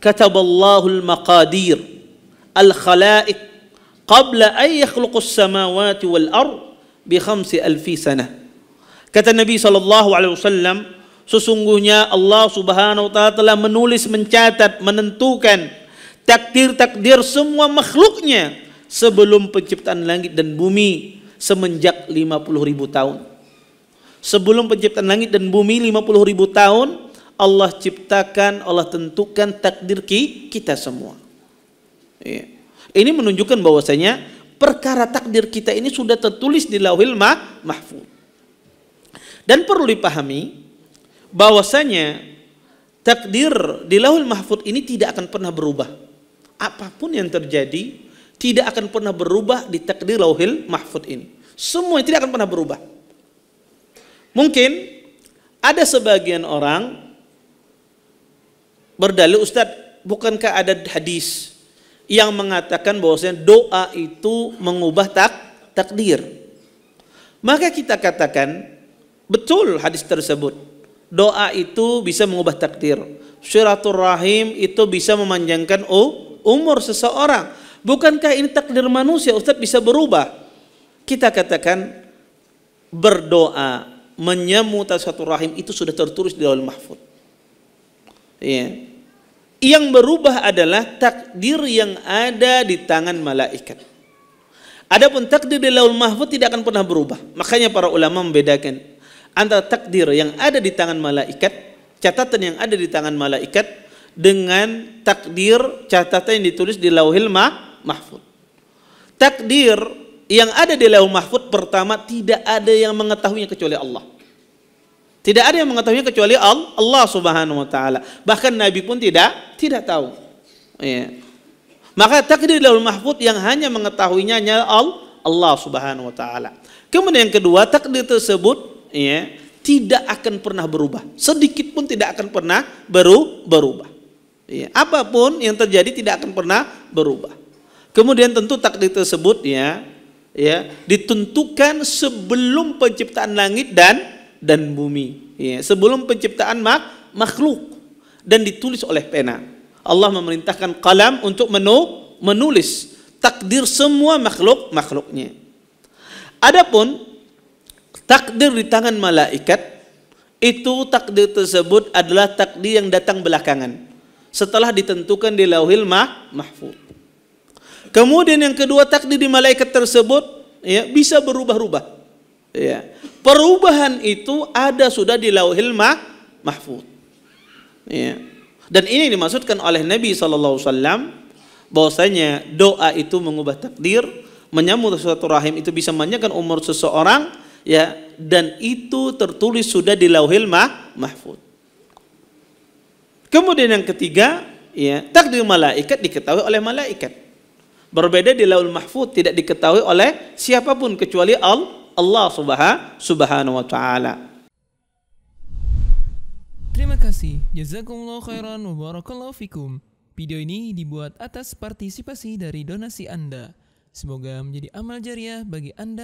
kataballahu al-maqadir al-khalaiq qabla an yakhluqus samawati wal ard bi 5,000 sanah. Kata Nabi SAW, sesungguhnya Allah Subhanahu wa taala telah menulis, mencatat, menentukan takdir-takdir semua makhluknya sebelum penciptaan langit dan bumi semenjak 50.000 tahun. Sebelum penciptaan langit dan bumi 50.000 tahun, Allah ciptakan, Allah tentukan takdir kita semua. Ini menunjukkan bahwasanya perkara takdir kita ini sudah tertulis di Lauhil Mahfuz. Dan perlu dipahami bahwasanya takdir di Lauhul Mahfuz ini tidak akan pernah berubah. Apapun yang terjadi tidak akan pernah berubah di takdir Lauhul Mahfuz ini. Semua tidak akan pernah berubah. Mungkin ada sebagian orang berdalil, Ustadz, bukankah ada hadis yang mengatakan bahwasanya doa itu mengubah takdir? Maka kita katakan betul hadis tersebut. Doa itu bisa mengubah takdir. Silaturahim itu bisa memanjangkan umur seseorang. Bukankah ini takdir manusia, Ustaz, bisa berubah? Kita katakan berdoa menyambung silaturahim itu sudah tertulis di Lauhul Mahfuz. Ya. Yang berubah adalah takdir yang ada di tangan malaikat. Adapun takdir di Lauhul Mahfuz tidak akan pernah berubah. Makanya para ulama membedakan antara takdir yang ada di tangan malaikat, catatan yang ada di tangan malaikat, dengan takdir catatan yang ditulis di Lauhul Mahfuz. Takdir yang ada di Lauhul Mahfuz, pertama, tidak ada yang mengetahuinya kecuali Allah. Tidak ada yang mengetahuinya kecuali Allah Subhanahu wa taala. Bahkan Nabi pun tidak tahu. Ya. Maka takdir di Lauhul Mahfuz yang hanya mengetahuinya hanya Allah Subhanahu wa taala. Kemudian yang kedua, takdir tersebut ya, tidak akan pernah berubah, sedikit pun tidak akan pernah berubah. Ya, apapun yang terjadi tidak akan pernah berubah. Kemudian tentu takdir tersebut ya ditentukan sebelum penciptaan langit dan bumi, ya, sebelum penciptaan makhluk, dan ditulis oleh pena. Allah memerintahkan qalam untuk menulis takdir semua makhluknya. Adapun takdir di tangan malaikat, itu takdir tersebut adalah takdir yang datang belakangan setelah ditentukan di Lauhil Mahfuz. Kemudian yang kedua, takdir di malaikat tersebut ya bisa berubah-ubah. Ya. Perubahan itu ada sudah di Lauhil Mahfuz. Ya. Dan ini dimaksudkan oleh Nabi SAW bahwasanya doa itu mengubah takdir, menyambung silaturahim itu bisa memanjangkan umur seseorang, ya, dan itu tertulis sudah di Lauhil Mahfuz. Kemudian yang ketiga, ya, takdir malaikat diketahui oleh malaikat. Berbeda di Lauhul Mahfuz tidak diketahui oleh siapapun kecuali Allah Subhanahu wa taala. Terima kasih. Jazakumullah khairan wa barakallahu fikum. Video ini dibuat atas partisipasi dari donasi Anda. Semoga menjadi amal jariah bagi Anda